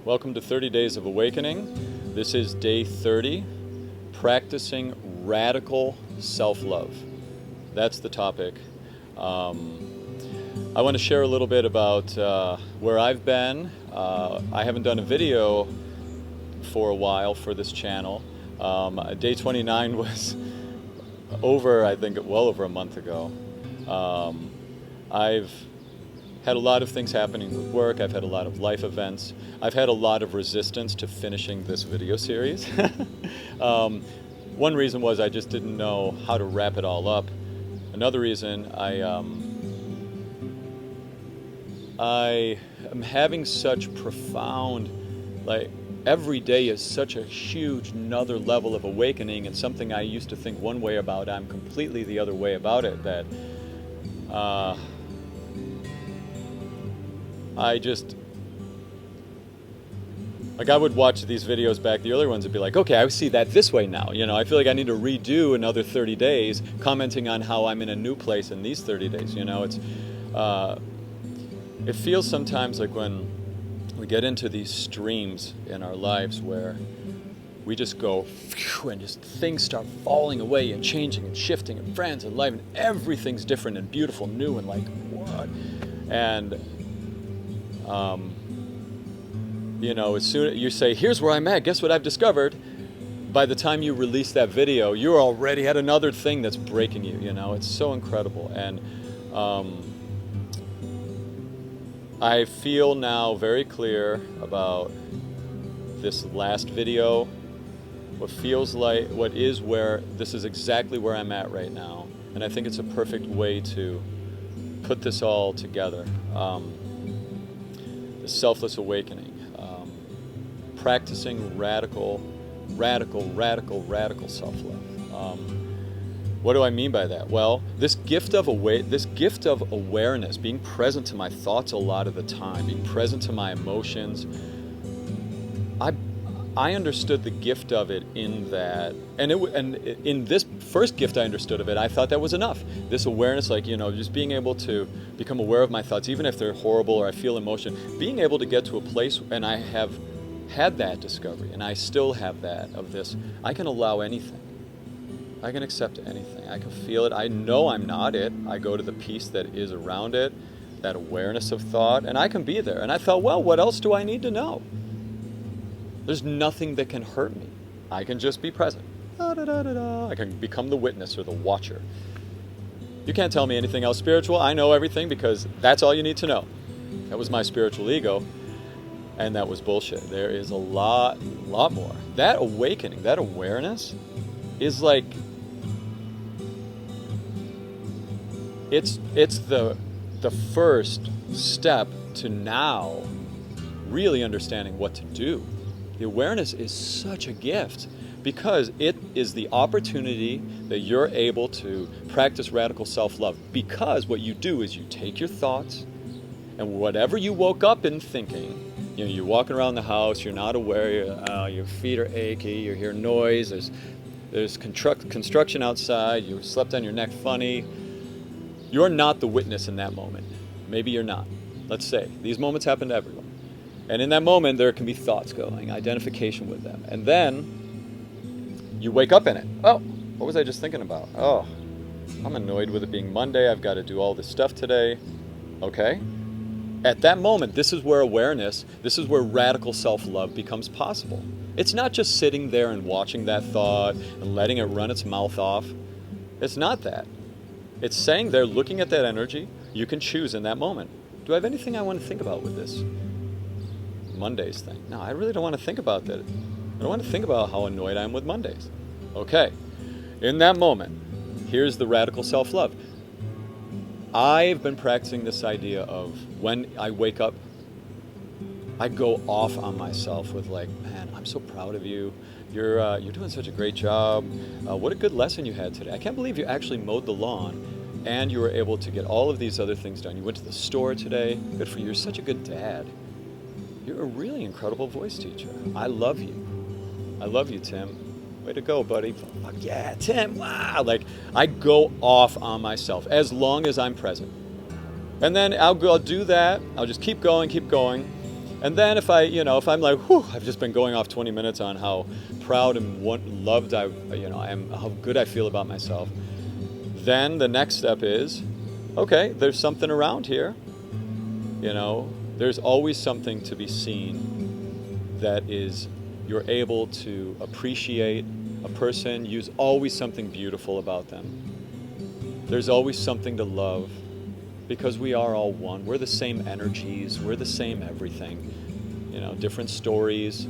Welcome to 30 Days of Awakening. This is day 30, practicing radical self-love. That's the topic. I want to share a little bit about where I've been. I haven't done a video for a while for this channel. Day 29 was over, I think, well over a month ago. I've had a lot of things happening with work. I've had a lot of life events. I've had a lot of resistance to finishing this video series. One reason was I just didn't know how to wrap it all up. Another reason, I am having such profound, every day is such a huge another level of awakening, and something I used to think one way about, I'm completely the other way about it, that I would watch these videos back, the earlier ones, and be like, okay, I see that this way now. I feel like I need to redo another 30 days, commenting on how I'm in a new place in these 30 days. It feels sometimes like when we get into these streams in our lives where we just go, phew, and just things start falling away and changing and shifting, and friends and life, and everything's different and beautiful, new, and what? And as soon as you say, here's where I'm at, guess what I've discovered, by the time you release that video, you're already at another thing that's breaking you. It's so incredible. And I feel now very clear about this last video, what feels like, this is exactly where I'm at right now. And I think it's a perfect way to put this all together. The selfless awakening. Practicing radical self-love. What do I mean by that? Well, this gift of awareness, being present to my thoughts a lot of the time, being present to my emotions. I understood the gift of it in that, and in this first gift I understood of it, I thought that was enough. This awareness, just being able to become aware of my thoughts, even if they're horrible or I feel emotion, being able to get to a place, and I have had that discovery, and I still have that, of this, I can allow anything. I can accept anything. I can feel it. I know I'm not it. I go to the peace that is around it, that awareness of thought, and I can be there. And I thought, well, what else do I need to know? There's nothing that can hurt me. I can just be present. I can become the witness or the watcher. You can't tell me anything else spiritual. I know everything because that's all you need to know. That was my spiritual ego. And that was bullshit. There is a lot more. That awakening, that awareness is like, it's the first step to now really understanding what to do. The awareness is such a gift because it is the opportunity that you're able to practice radical self-love, because what you do is you take your thoughts and whatever you woke up in thinking, you're walking around the house, you're not aware, your feet are achy, you hear noise, there's construction outside, you slept on your neck funny. You're not the witness in that moment. Maybe you're not. Let's say. These moments happen to everyone. And in that moment, there can be thoughts going, identification with them. And then you wake up in it. Oh, what was I just thinking about? Oh, I'm annoyed with it being Monday. I've got to do all this stuff today. Okay. At that moment, this is where awareness, this is where radical self-love becomes possible. It's not just sitting there and watching that thought and letting it run its mouth off. It's not that. It's saying there, looking at that energy, you can choose in that moment. Do I have anything I want to think about with this Mondays thing? No, I really don't want to think about that. I don't want to think about how annoyed I am with Mondays. Okay. In that moment, here's the radical self-love. I've been practicing this idea of when I wake up, I go off on myself with man, I'm so proud of you. You're doing such a great job. What a good lesson you had today. I can't believe you actually mowed the lawn and you were able to get all of these other things done. You went to the store today. Good for you. You're such a good dad. You're a really incredible voice teacher. I love you. I love you, Tim. Way to go, buddy. Fuck yeah, Tim. Wow. I go off on myself as long as I'm present. And then I'll do that. I'll just keep going. And then if I'm like, whew, I've just been going off 20 minutes on how proud and loved I am, how good I feel about myself. Then the next step is, okay, there's something around here. There's always something to be seen that is, you're able to appreciate a person. There's always something beautiful about them. There's always something to love, because we are all one. We're the same energies. We're the same everything. Different stories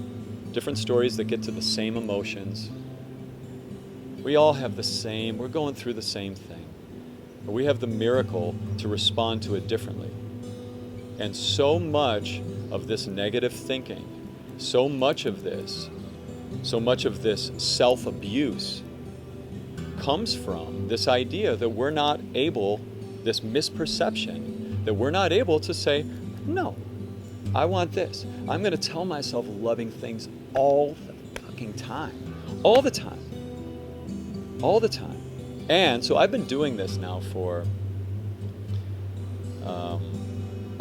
that get to the same emotions. We all have we're going through the same thing. But we have the miracle to respond to it differently. And so much of this negative thinking, so much of this self-abuse comes from this idea that we're not able, this misperception, that we're not able to say, no, I want this. I'm going to tell myself loving things all the fucking time. All the time. All the time. And so I've been doing this now for,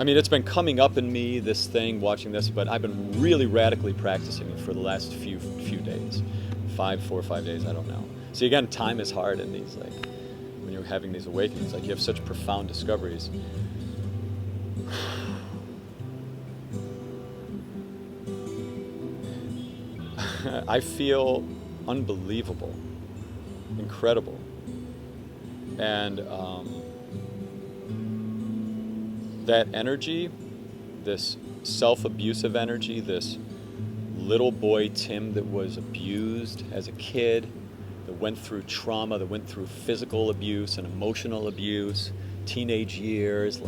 it's been coming up in me, this thing, watching this, but I've been really radically practicing it for the last few days. 4 or 5 days, I don't know. See, again, time is hard in these, when you're having these awakenings, you have such profound discoveries. I feel unbelievable, incredible. And that energy, this self-abusive energy, this little boy Tim that was abused as a kid, that went through trauma, that went through physical abuse and emotional abuse, teenage years,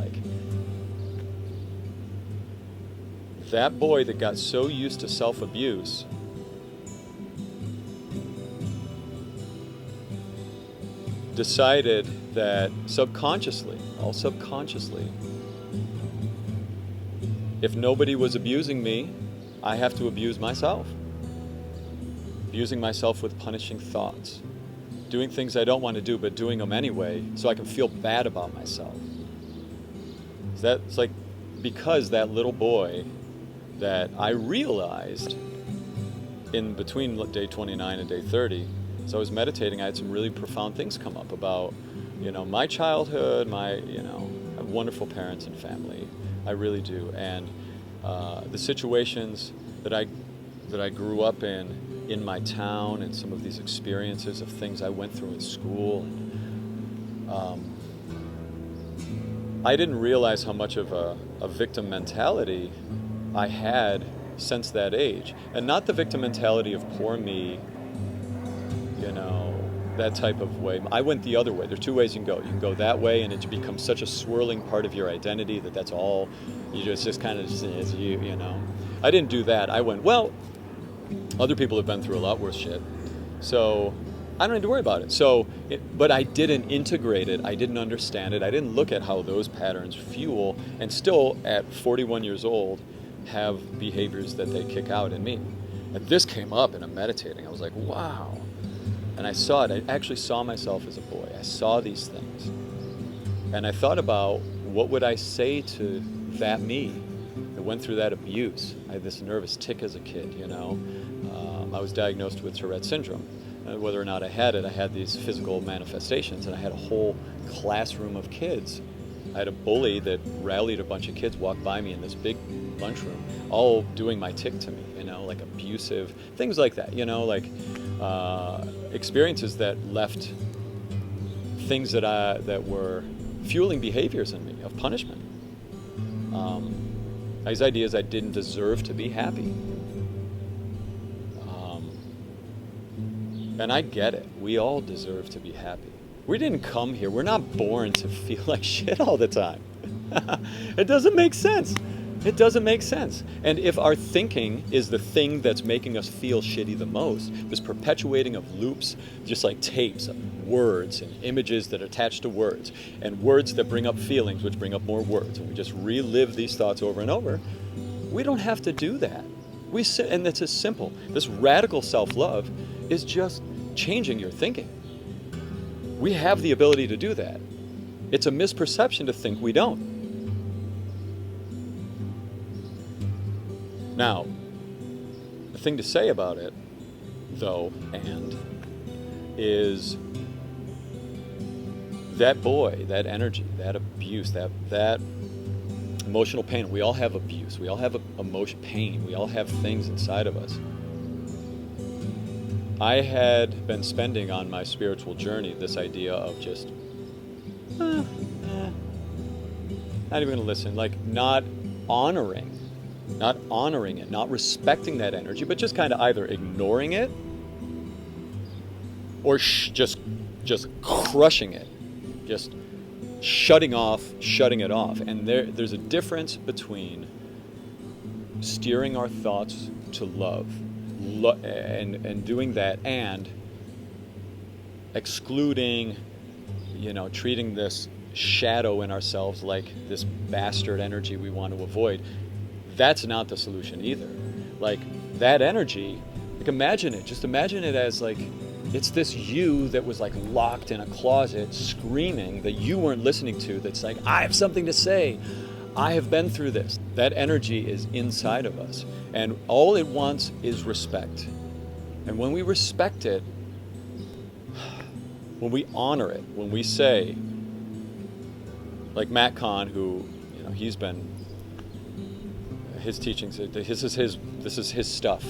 that boy that got so used to self-abuse decided that subconsciously, if nobody was abusing me, I have to abuse myself. Abusing myself with punishing thoughts. Doing things I don't want to do, but doing them anyway, so I can feel bad about myself. It's because that little boy that I realized in between day 29 and day 30, so I was meditating, I had some really profound things come up about, my childhood, I have wonderful parents and family. I really do. And the situations that I grew up in my town, and some of these experiences of things I went through in school. I didn't realize how much of a victim mentality I had since that age. And not the victim mentality of poor me, that type of way. I went the other way. There are two ways you can go. You can go that way, and it becomes such a swirling part of your identity that's all, just kind of is you. I didn't do that. I went, well, other people have been through a lot worse shit, so I don't need to worry about it. But I didn't integrate it. I didn't understand it. I didn't look at how those patterns fuel, and still at 41 years old, have behaviors that they kick out in me. And this came up in a meditating. I was like, wow. And I saw it. I actually saw myself as a boy. I saw these things. And I thought about, what would I say to that me that went through that abuse? I had this nervous tic as a kid, I was diagnosed with Tourette syndrome. Whether or not I had it, I had these physical manifestations, and I had a whole classroom of kids. I had a bully that rallied a bunch of kids, walked by me in this big lunchroom, all doing my tic to me, abusive, things like that, experiences that left things that were fueling behaviors in me of punishment. These ideas I didn't deserve to be happy. And I get it. We all deserve to be happy. We didn't come here. We're not born to feel like shit all the time. It doesn't make sense. It doesn't make sense. And if our thinking is the thing that's making us feel shitty the most, this perpetuating of loops, just like tapes of words and images that attach to words, and words that bring up feelings, which bring up more words, and we just relive these thoughts over and over, we don't have to do that. And it's as simple. This radical self-love is just changing your thinking. We have the ability to do that. It's a misperception to think we don't. Now, the thing to say about it, though, is that boy, that energy, that abuse, that emotional pain. We all have abuse. We all have emotion, pain. We all have things inside of us. I had been spending on my spiritual journey this idea of just, not even going to listen, like not honoring it, not respecting that energy, but just kind of either ignoring it or just crushing it, just shutting it off. And there's a difference between steering our thoughts to love and doing that, and excluding, treating this shadow in ourselves like this bastard energy we want to avoid. That's not the solution either. Like that energy, imagine it as like it's this you that was like locked in a closet screaming that you weren't listening to, that's like, I have something to say, I have been through this. That energy is inside of us, and all it wants is respect. And when we respect it, when we honor it, when we say, like Matt Kahn, who, he's been, his teachings, this is his stuff.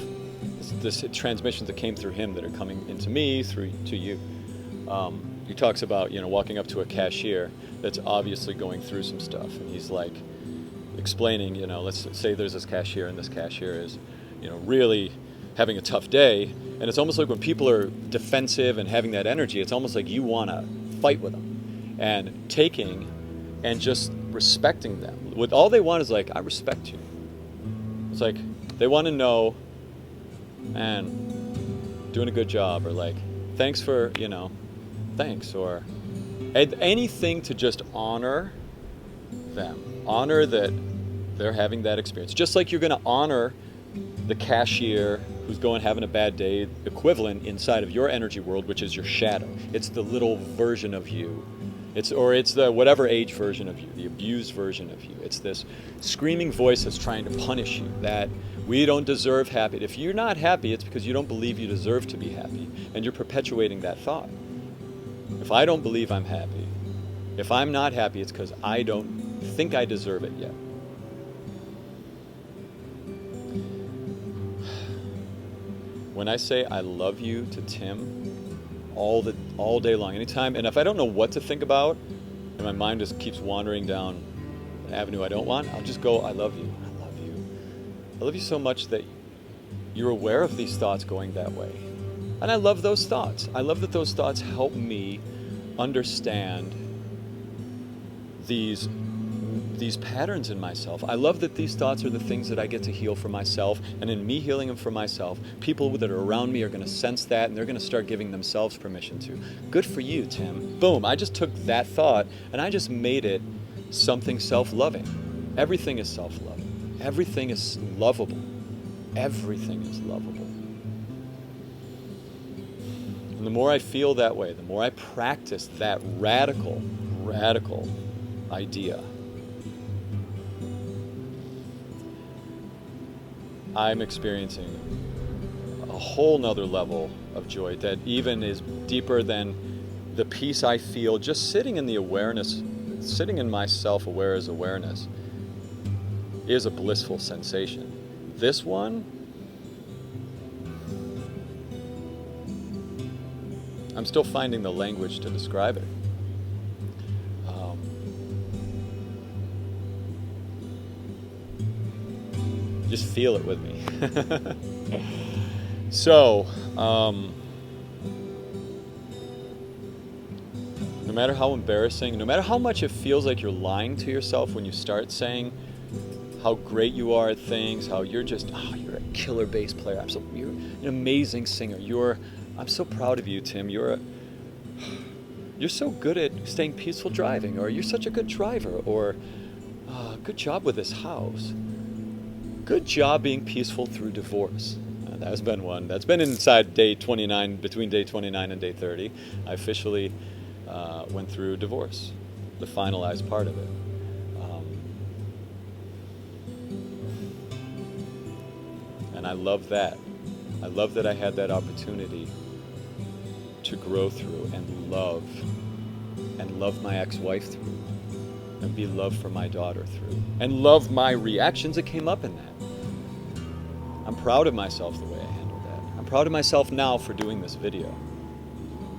This transmissions that came through him that are coming into me through to you. He talks about, walking up to a cashier that's obviously going through some stuff, and he's like explaining, let's say there's this cashier, and this cashier is, really having a tough day, and it's almost like when people are defensive and having that energy, it's almost like you want to fight with them, and taking and just respecting them. With all they want is like, I respect you. It's like they want to know, and doing a good job, or like, thanks for, thanks, or anything to just honor them, honor that they're having that experience. Just like you're going to honor the cashier who's having a bad day, equivalent inside of your energy world, which is your shadow. It's the little version of you. It's the whatever age version of you, the abused version of you. It's this screaming voice that's trying to punish you, that we don't deserve happy. If you're not happy, it's because you don't believe you deserve to be happy, and you're perpetuating that thought. If I don't believe I'm happy, if I'm not happy, it's because I don't think I deserve it yet. When I say I love you to Tim all day long, anytime, and if I don't know what to think about, and my mind just keeps wandering down an avenue I don't want, I'll just go, I love you. I love you. I love you so much that you're aware of these thoughts going that way. And I love those thoughts. I love that those thoughts help me understand these patterns in myself. I love that these thoughts are the things that I get to heal for myself, and in me healing them for myself, people that are around me are going to sense that, and they're going to start giving themselves permission to. Good for you, Tim. Boom. I just took that thought and I just made it something self-loving. Everything is self-loving. Everything is lovable. Everything is lovable. And the more I feel that way, the more I practice that radical idea, I'm experiencing a whole nother level of joy that even is deeper than the peace I feel just sitting in the awareness, sitting in my self-aware as awareness is a blissful sensation. This one, I'm still finding the language to describe it. Just feel it with me. So, no matter how embarrassing, no matter how much it feels like you're lying to yourself when you start saying how great you are at things, how you're you're a killer bass player. You're an amazing singer. I'm so proud of you, Tim. You're so good at staying peaceful driving, or you're such a good driver, or good job with this house. Good job being peaceful through divorce. That's been one. That's been inside day 29, between day 29 and day 30. I officially went through divorce, the finalized part of it. And I love that. I love that I had that opportunity to grow through and love my ex-wife through, and be loved for my daughter through, and love my reactions that came up in that. I'm proud of myself the way I handled that. I'm proud of myself now for doing this video.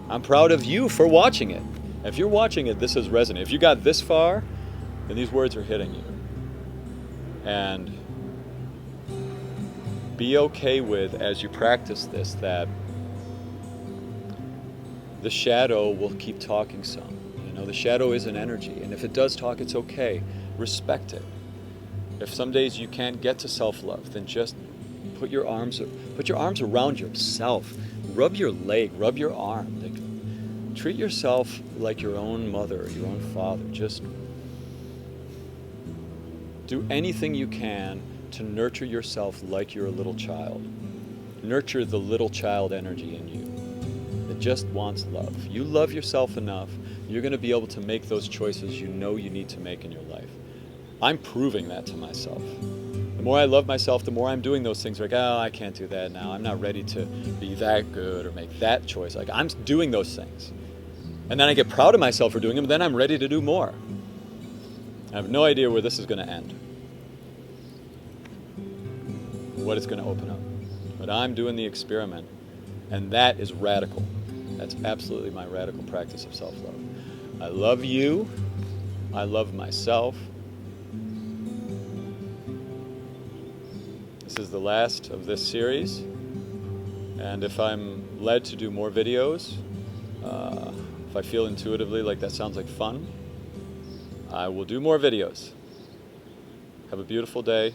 I'm proud of you for watching it. If you're watching it, this is resonant. If you got this far, then these words are hitting you. And be okay with, as you practice this, that the shadow will keep talking some. You know, the shadow is an energy, and if it does talk, it's okay. Respect it. If some days you can't get to self-love, then just put your arms around yourself. Rub your leg, rub your arm. Like, treat yourself like your own mother, your own father. Just do anything you can to nurture yourself like you're a little child. Nurture the little child energy in you that just wants love. You love yourself enough, you're going to be able to make those choices you know you need to make in your life. I'm proving that to myself. The more I love myself, the more I'm doing those things like, oh, I can't do that now. I'm not ready to be that good or make that choice. Like, I'm doing those things. And then I get proud of myself for doing them, then I'm ready to do more. I have no idea where this is going to end, what it's going to open up. But I'm doing the experiment, and that is radical. That's absolutely my radical practice of self-love. I love you. I love myself. This is the last of this series, and if I'm led to do more videos, if I feel intuitively like that sounds like fun, I will do more videos. Have a beautiful day.